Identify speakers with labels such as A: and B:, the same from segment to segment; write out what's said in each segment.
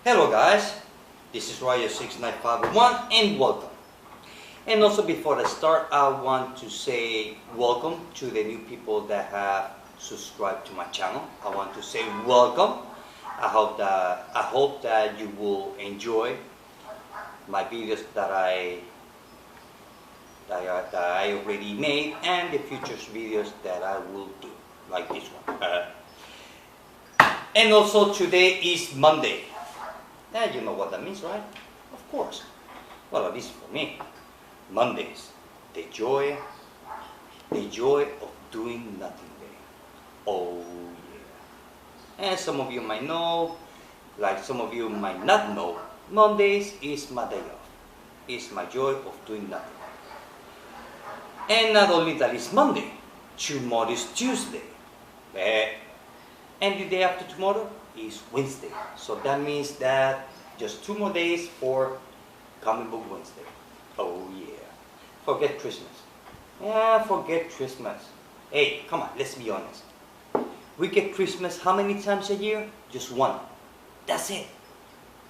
A: Hello guys, this is Ryo69501 and welcome. And also before I start, I want to say welcome to the new people that have subscribed to my channel. I want to say welcome. I hope that you will enjoy my videos that I already made and the future videos that I will do, like this one. And also today is Monday. Yeah, you know what that means, right? Of course. Well, at least for me, Mondays, the joy of doing nothing day. Oh yeah. And some of you might know, like some of you might not know, Mondays is my day off. It's my joy of doing nothing. And not only that it's Monday, tomorrow is Tuesday. And the day after tomorrow is Wednesday. So that means that just 2 more days for Comic Book Wednesday. Oh yeah. Forget Christmas. Yeah, forget Christmas. Hey, come on, let's be honest. We get Christmas how many times a year? Just one. That's it.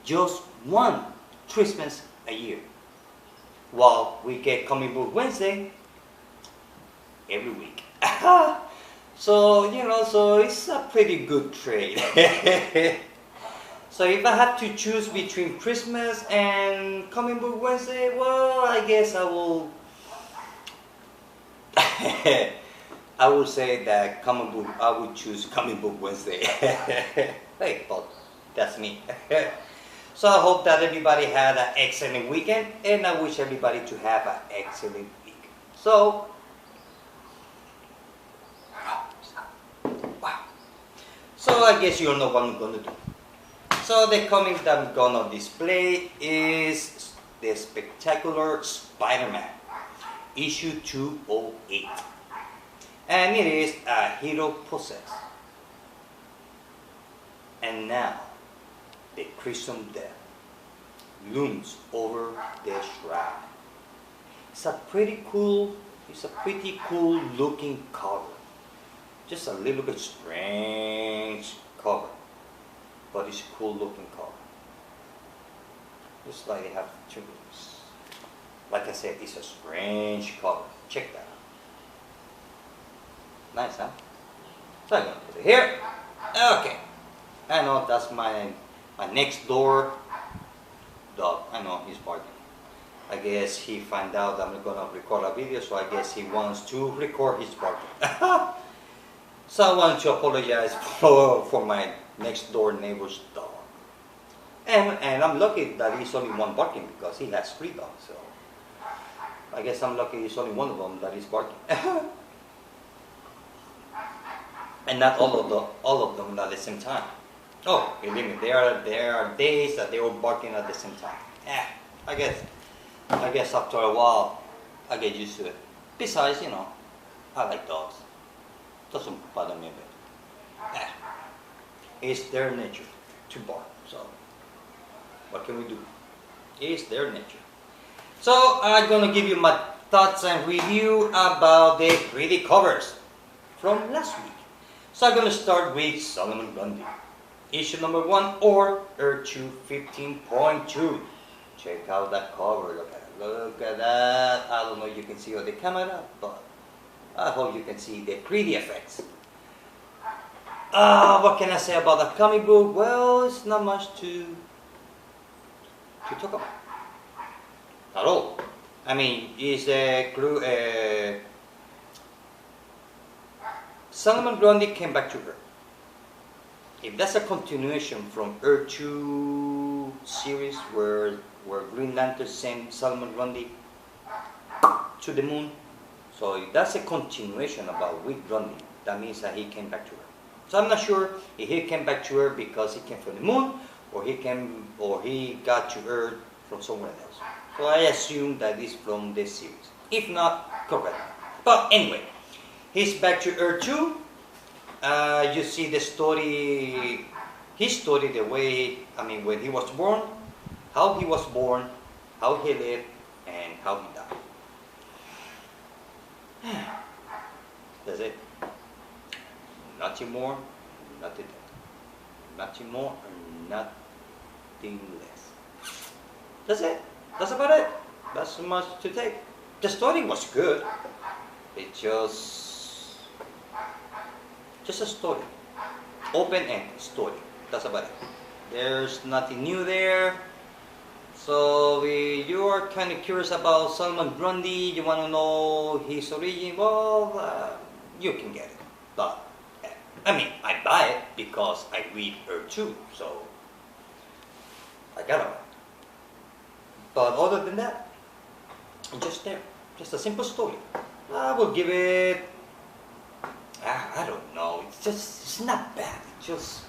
A: Just one Christmas a year. While we get Comic Book Wednesday every week. So, so it's a pretty good trade. So if I have to choose between Christmas and Comic Book Wednesday, well, I guess I will I would say that I would choose Comic Book Wednesday. Hey, but that's me. So I hope that everybody had an excellent weekend, and I wish everybody to have an excellent week. So, wow. So I guess you know what I'm gonna do. So the comic that I'm gonna display is the Spectacular Spider-Man, issue 208. And it is a hero possessed. And now, the Crimson Death looms over the shroud. It's a pretty cool looking cover. Just a little bit strange cover, but it's a cool looking cover. Just like they have triggers. Like I said, it's a strange cover. Check that out. Nice, huh? So I'm gonna put it here. Okay. I know that's my next door dog. I know he's barking. I guess he found out that I'm gonna record a video, so I guess he wants to record his barking. So I want to apologize for my next door neighbor's dog. And I'm lucky that he's only one barking because he has 3 dogs. So I guess I'm lucky it's only one of them that is barking. And not all of them at the same time. Oh, believe me, there are days that they were barking at the same time. I guess after a while I get used to it. Besides, I like dogs. Doesn't bother me a bit. It's their nature to bark. So what can we do? It's their nature. So I'm gonna give you my thoughts and review about the 3D covers from last week. So I'm gonna start with Solomon Grundy, issue number 1 or Earth 2 15.2. Check out that cover. Look at that. I don't know if you can see on the camera, but I hope you can see the 3D effects. What can I say about the comic book? Well, it's not much to talk about at all. I mean, it's Solomon Grundy came back to Earth. If that's a continuation from Earth 2 series where Green Lantern sent Solomon Grundy to the moon, so if that's a continuation about with Grundy, that means that he came back to Earth. So I'm not sure if he came back to Earth because he came from the moon, or he got to Earth from somewhere else. So I assume that it's from this series. If not, correct. But anyway, he's back to Earth 2. You see the story, his story, the way, when he was born, how he was born, how he lived, and how he died. That's it. Nothing more, nothing less. Nothing more, and nothing nothing less. That's it. That's about it. That's so much to take. The story was good. It's just a story. Open-ended story. That's about it. There's nothing new there. So you are kind of curious about Salman Grundy. You want to know his origin. Well, you can get it. But I mean, I buy it because I read her too. So I gotta buy it. But other than that, it's just there. Just a simple story. I will give it. I don't know. It's not bad. Just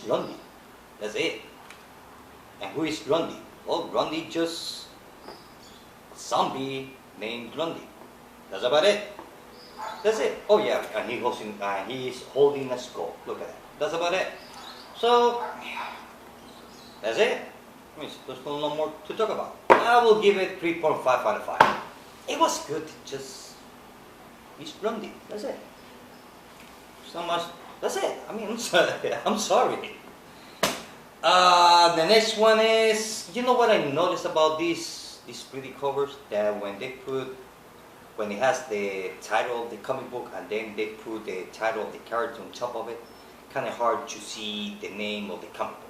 A: Grundy. That's it. And who is Grundy? Well, Grundy just a zombie named Grundy. That's about it. That's it. Oh yeah, and he's holding a skull. Look at that. That's about it. So that's it. I mean, there's no more to talk about. I will give it 3.5 out of 5. It was good. He's Grundy. That's it. So much. That's it. I mean, I'm sorry. The next one is, you know what I noticed about these pretty covers? That when it has the title of the comic book and then they put the title of the character on top of it, kind of hard to see the name of the comic book.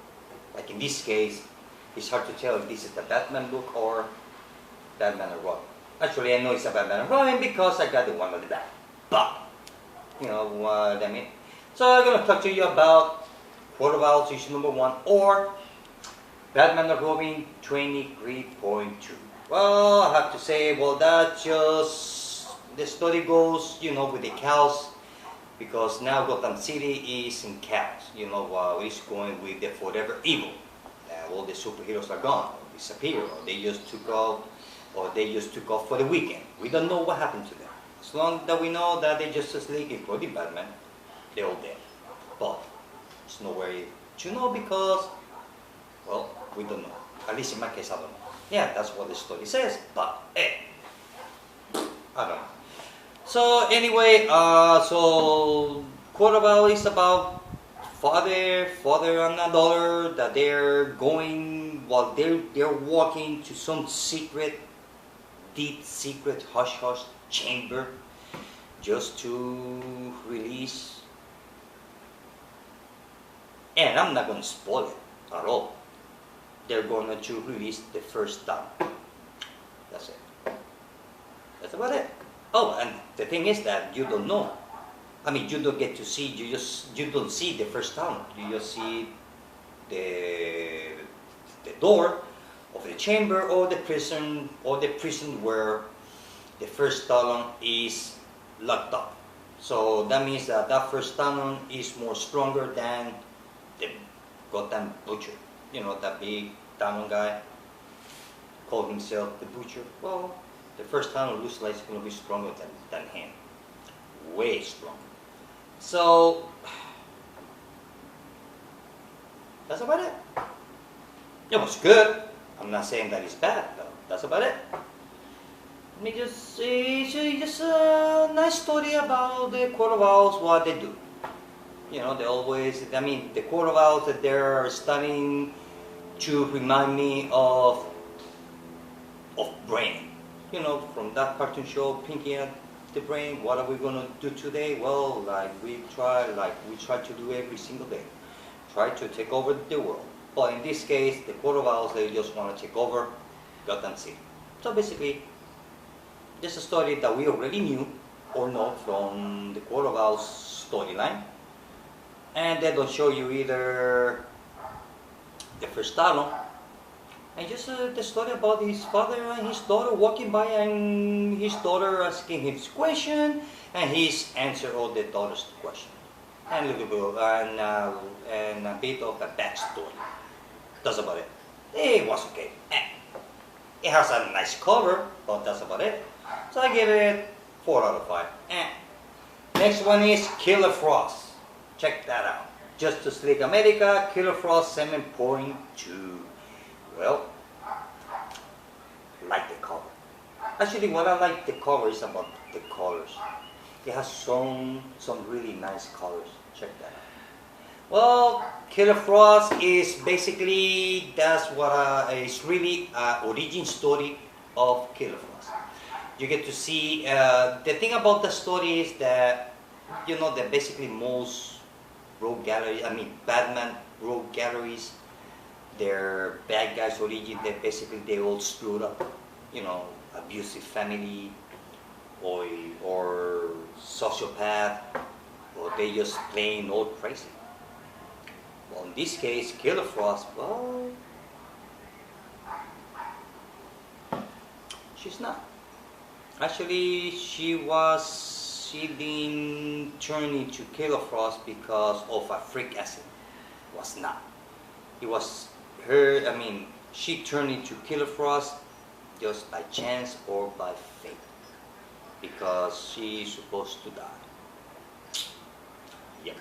A: Like in this case, it's hard to tell if this is the Batman book or Batman and Robin. Actually, I know it's a Batman and Robin because I got the one on the back. But, you know what I mean? So I'm going to talk to you about Quartervowels issue number 1 or Batman and Robin 23.2. Well, I have to say, well, that just, the story goes, you know, with the chaos, because now Gotham City is in chaos. You know, it's going with the forever evil. All the superheroes are gone, or disappear, or they just took off for the weekend. We don't know what happened to them. As long as we know that they just asleep, including Batman, they're all dead. But there's nowhere to know because, well, we don't know. At least in my case, I don't know. Yeah, that's what the story says, but I don't know. So anyway, so Quartervowel is about father and a daughter that they're going, well, they're walking to some secret, deep secret hush-hush chamber just to release, and I'm not going to spoil it at all. They're going to release the first town. That's it. That's about it. Oh, and the thing is that you don't know. I mean, you don't get to see. You don't see the first town. You just see the door of the chamber or the prison where the first talon is locked up. So that means that first talon is more stronger than the Gotham Butcher. You know, that big talon guy called himself the Butcher. Well, the first talon looks like it's going to be stronger than him. Way stronger. So that's about it. It was good. I'm not saying that it's bad, though. That's about it. Let me just say, just a nice story about the Quartervowels, what they do. You know, they always, I mean, the Quartervowels that they're starting to remind me of Brain. You know, from that cartoon show, Pinky and the Brain. What are we gonna do today? Well, we try to do every single day. Try to take over the world. But in this case, the Quartervowels, they just want to take over Gotham City. So basically, this is a story that we already knew or know from the Quartervowels storyline. And they don't show you either the first talon, and just the story about his father and his daughter walking by, and his daughter asking him question, and he's answer all the daughter's question, and a little bit and a bit of a backstory. That's about it. It was okay. It has a nice cover, but that's about it. So I give it 4 out of 5. Next one is Killer Frost. Check that out. Justice League America, Killer Frost 7.2. Well, like the cover. Actually, what I like the cover is about the colors. It has some really nice colors. Check that out. Well, Killer Frost is basically, that's what is really origin story of Killer Frost. You get to see, the thing about the story is that, you know, that basically most rogue galleries, I mean Batman rogue galleries, their bad guys origin, that basically they all screwed up, you know, abusive family, or sociopath, or they just plain old crazy. Well, in this case, Killer Frost, well, she's not. Actually, she didn't turn into Killer Frost because of a freak acid. It was not. It was her, I mean, she turned into Killer Frost just by chance or by fate. Because she's supposed to die. Yep.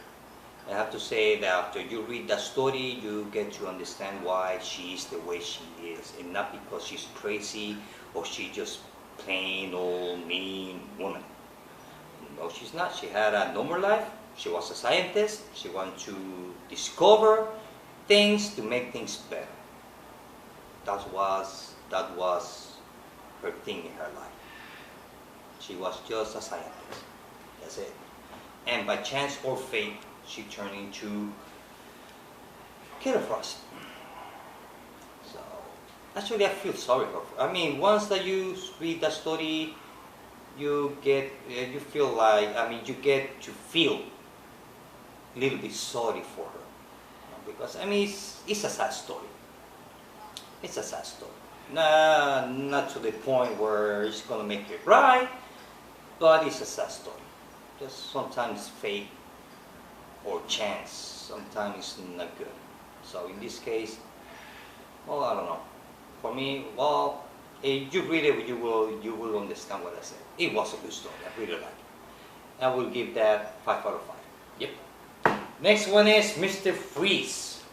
A: I have to say that after you read that story, you get to understand why she is the way she is, and not because she's crazy or she's just plain old mean woman. No, she's not. She had a normal life. She was a scientist. She wanted to discover things to make things better. That was her thing in her life. She was just a scientist. That's it. And by chance or fate, she turned into Killer Frost. So, actually, I feel sorry for her. I mean, once that you read the story, you feel like, I mean, you get to feel a little bit sorry for her. Because, I mean, it's a sad story. It's a sad story. Not to the point where it's going to make it right, but it's a sad story. Just sometimes fate or chance, sometimes it's not good. So in this case, well, I don't know. For me, well, if you read it, you will understand what I said. It was a good story. I really like it. I will give that 5 out of 5. Yep. Next one is Mr. Freeze.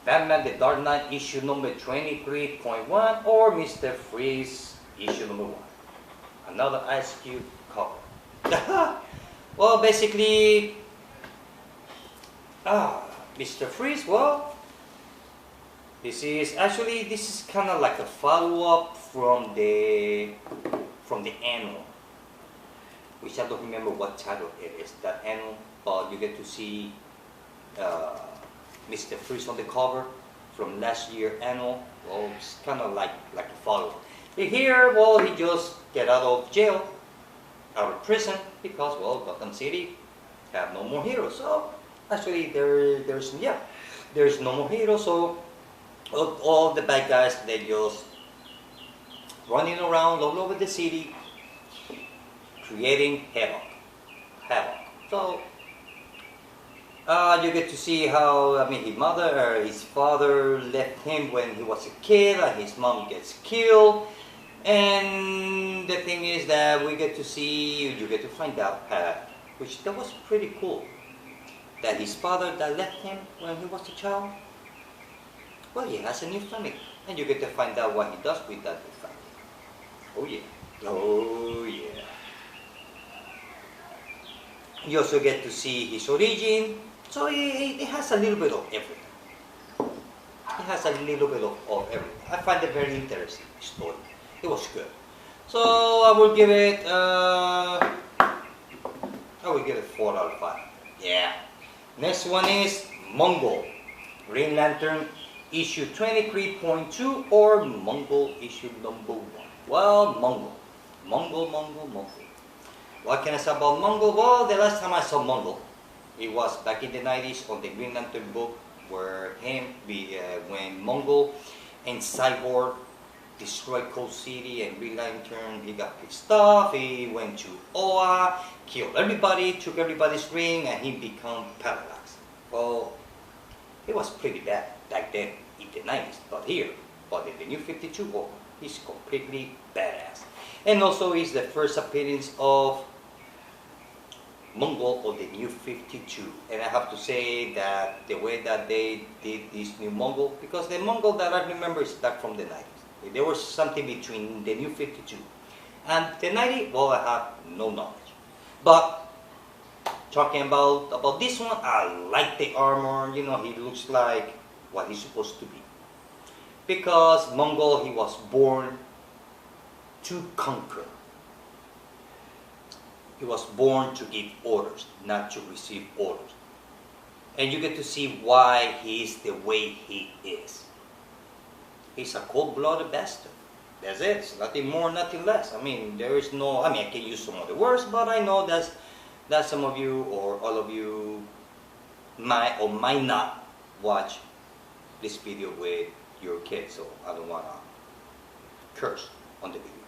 A: Batman The Dark Knight issue number 23.1 or Mr. Freeze issue number 1. Another Ice Cube cover. Well, basically, Mr. Freeze, well, this is kind of like a follow-up from the annual, which I don't remember what title it is, that annual, but you get to see Mr. Freeze on the cover from last year annual. Well, it's kind of like a follow-up. Here, well, he just get out of jail, out of prison, because, well, Gotham City have no more heroes. So, actually, there's no more heroes. So, all the bad guys, they just running around all over the city, creating havoc. So, you get to see how, I mean, his father left him when he was a kid, and his mom gets killed. And the thing is that you get to find out, which that was pretty cool, that his father that left him when he was a child, well, he has a new family, and you get to find out what he does with that new family. Oh yeah, oh yeah. You also get to see his origin, so it has a little bit of everything. It has a little bit of everything. I find it very interesting story. It was good. So I will give it 4 out of 5. Yeah. Next one is Mongol. Green Lantern issue 23.2 or Mongol issue number 1. Well, Mongol. What can I say about Mongol? Well, the last time I saw Mongol, it was back in the 90s on the Green Lantern book where when Mongol and Cyborg destroyed Cold City and Green Lantern, he got pissed off, he went to Oa, killed everybody, took everybody's ring, and he became paralyzed. Well, it was pretty bad back then in the 90s, but in the New 52, oh, he's completely badass. And also, it's the first appearance of Mongol on the New 52. And I have to say that the way that they did this new Mongol, because the Mongol that I remember is back from the 90s. There was something between the New 52 and the 90, well, I have no knowledge. But talking about this one, I like the armor. You know, he looks like what he's supposed to be. Because Mongol, he was born to conquer. He was born to give orders, not to receive orders. And you get to see why he is the way he is. He's a cold-blooded bastard. That's it. It's nothing more, nothing less. I mean, there is no, I mean, I can use some other words, but I know that some of you or all of you might or might not watch this video with your kids, so I don't want to curse on the video.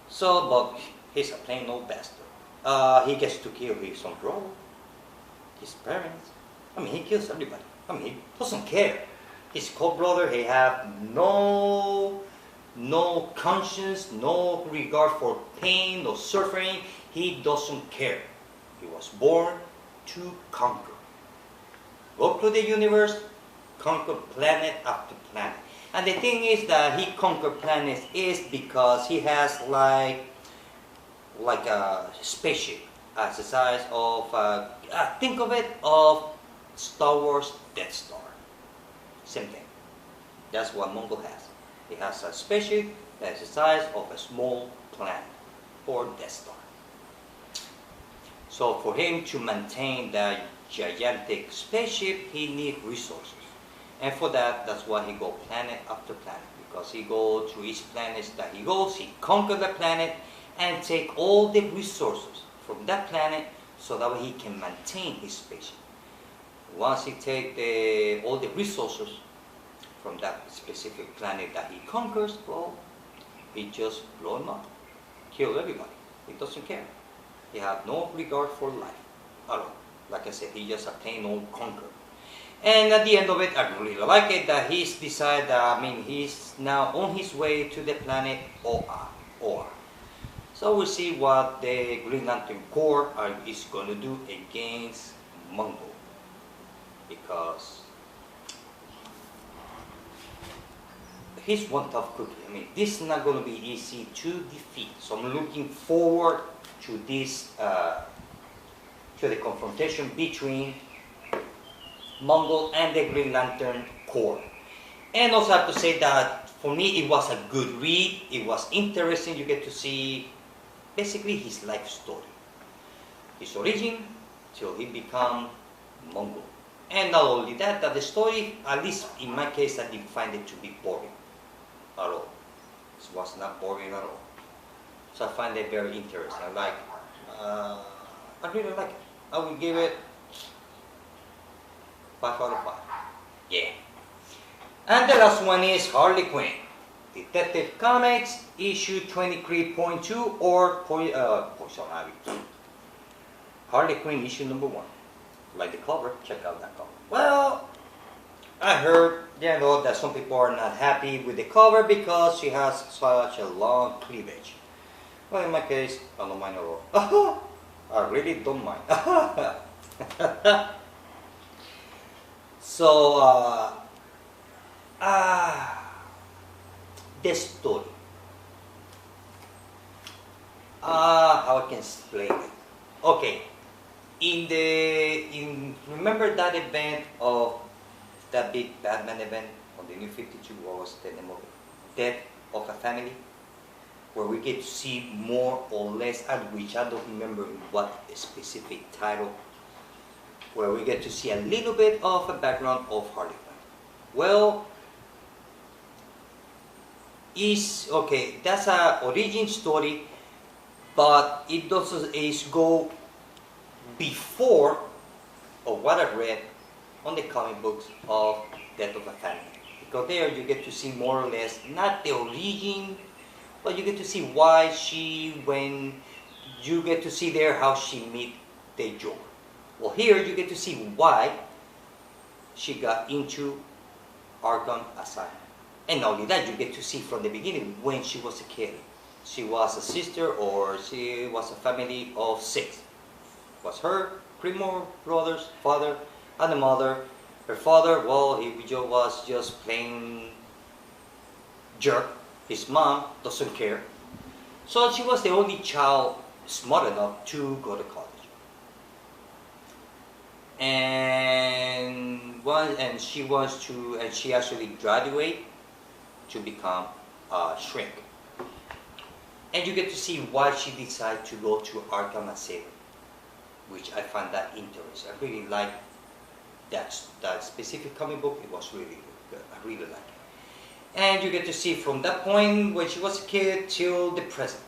A: So, but he's a plain old bastard. He gets to kill his own brother, his parents. I mean, he kills everybody. I mean, he doesn't care. His co-brother, he have no conscience, no regard for pain, no suffering. He doesn't care. He was born to conquer. Go through the universe, conquer planet after planet. And the thing is that he conquered planets is because he has like a spaceship as the size of, think of it of Star Wars Death Star. Same thing. That's what Mongol has. He has a spaceship that's the size of a small planet or Death Star. So for him to maintain that gigantic spaceship, he needs resources. And for that, that's why he goes planet after planet. Because he goes to each planet that he goes, he conquers the planet and take all the resources from that planet so that way he can maintain his spaceship. Once he takes all the resources from that specific planet that he conquers, well, he just blow him up, kill everybody. He doesn't care. He has no regard for life at all. Like I said, he just a plain old conqueror. And at the end of it, I really like it that he's decided that, I mean, he's now on his way to the planet OR. So we'll see what the Green Lantern Corps is going to do against Mongol. Because he's one tough cookie. I mean, this is not going to be easy to defeat. So I'm looking forward to this, to the confrontation between Mongol and the Green Lantern Corps. And also I have to say that for me it was a good read. It was interesting. You get to see basically his life story. His origin till he become Mongol. And not only that, that the story, at least in my case, I didn't find it to be boring at all. It was not boring at all. So I find it very interesting. I really like it. I will give it 5 out of 5. Yeah. And the last one is Harley Quinn. Detective Comics, issue 23.2 or Poison Ivy. Harley Quinn, issue number 1. Like the cover, check out that cover. Well, I heard, you know, that some people are not happy with the cover because she has such a long cleavage. Well, in my case, I don't mind at all. I really don't mind. So, the story. How I can explain it? Okay. Remember that event of that big Batman event on the New 52, what was the name of it? Death of a Family, where we get to see more or less, which I don't remember what specific title, where we get to see a little bit of a background of Harley Quinn. Well, okay, that's a origin story, but it also is go before of what I read on the comic books of Death of a Family. Because there you get to see more or less, not the origin, but you get to see why when you get to see there how she meet the Joker. Well, here you get to see why she got into Arkham Asylum. And not only that, you get to see from the beginning when she was a kid. She was a sister, or she was a family of 6. It was her, 3 more brothers, father, and a mother. Her father, well, he was just plain jerk. His mom doesn't care. So she was the only child smart enough to go to college. and she actually graduate to become a shrink. And you get to see why she decided to go to Arkham Asylum, which I find that interesting. I really like that specific comic book. It was really good. I really like it. And you get to see from that point when she was a kid till the present.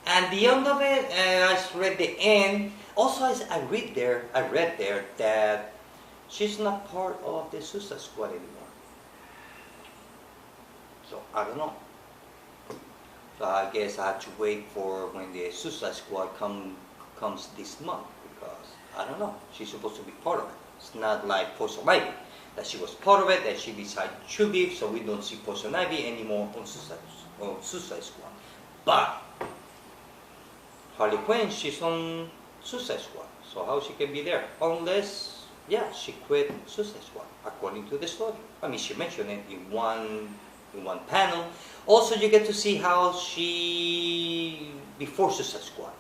A: And the end of it, I read the end. Also, I read there that she's not part of the Suicide Squad anymore. So I don't know. So I guess I have to wait for when the Suicide Squad comes this month, because I don't know. She's supposed to be part of it. It's not like Poison Ivy, that she was part of it and she decided to leave, so we don't see Poison Ivy anymore on Suicide Squad. But Harley Quinn, she's on Suicide Squad, so how she can be there? Unless, yeah, she quit Suicide Squad, according to the story. I mean, she mentioned it in one panel. Also, you get to see how she, before Suicide Squad,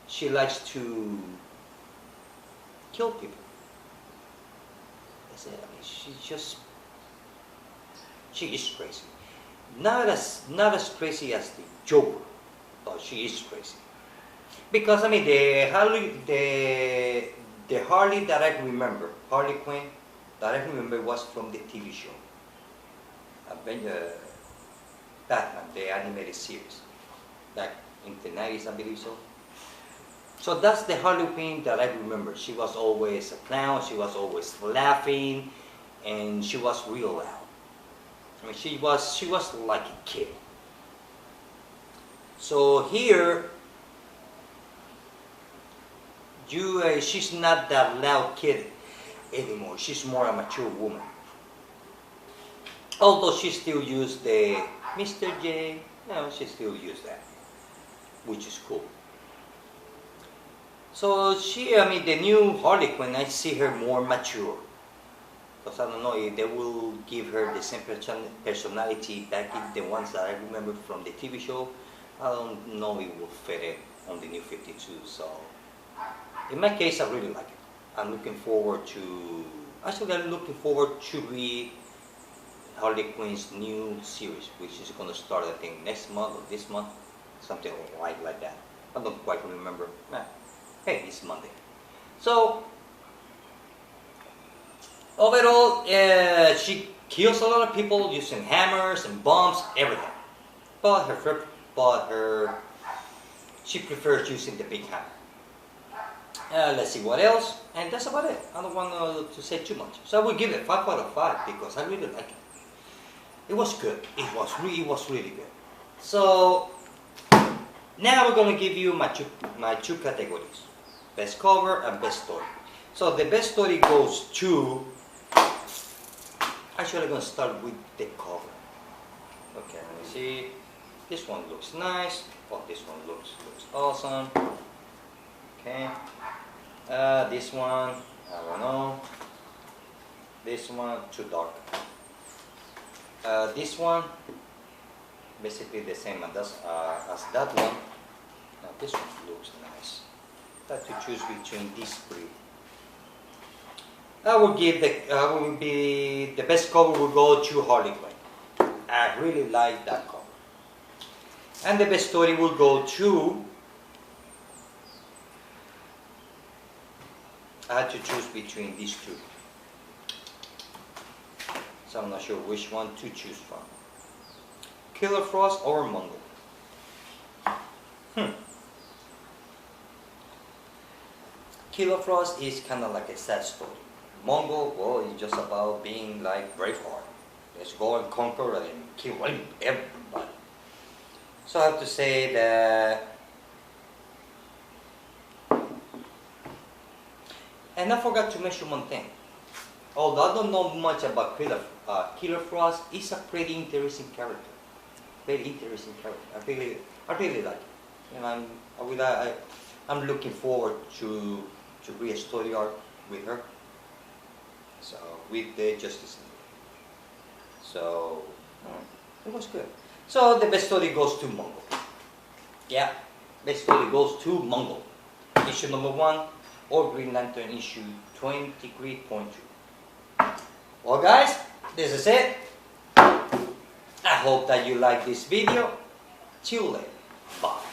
A: she likes to kill people. That's it. I mean, she is crazy. Not as crazy as the Joker, but she is crazy. Because I mean, the Harley that I remember, Harley Quinn, that I remember was from the TV show, Batman, the animated series, back in the 90s, I believe so. So that's the Harley Quinn that I remember. She was always a clown, she was always laughing, and she was real loud. I mean, she was like a kid. So here, she's not that loud kid anymore. She's more a mature woman. Although she still used the Mr. J, she still used that, which is cool. So the new Harley Quinn, I see her more mature. Because I don't know if they will give her the same personality back in the ones that I remember from the TV show. I don't know if it will fit in on the new 52. So in my case, I really like it. I'm looking forward to read Harley Quinn's new series, which is going to start, I think, next month or this month, something like that. I don't quite remember. Hey, it's Monday. So overall, she kills a lot of people using hammers and bombs, everything. But she prefers using the big hammer. Let's see what else, and that's about it. I don't want to say too much. So I will give it 5 out of 5 because I really like it. It was good. It was really good. So now we're going to give you my two categories: best cover and best story. So the best story goes to. Actually, I'm going to start with the cover. Okay, let me see. This one looks nice. Oh, this one looks awesome. Okay. This one, I don't know. This one, too dark. This one, basically the same as that one. Now this one looks nice. I have to choose between these three. The best cover will go to Harley Quinn. I really like that cover. And the best story will go to. I had to choose between these two. So I'm not sure which one to choose from. Killer Frost or Mongol? Killer Frost is kind of like a sad story. Mongol, well, it's just about being like Braveheart. Let's go and conquer and kill everybody. So I have to say that. And I forgot to mention one thing. Although I don't know much about Killer Frost, is a pretty interesting character. Very interesting character. I really like it. And I'm looking forward to read a story arc with her. So with the Justice League. So it was good. So the best story goes to Mongol. Yeah, best story goes to Mongol. Issue number 1. or Green Lantern issue 23.2. Well guys, this is it. I hope that you like this video. See you later. Bye.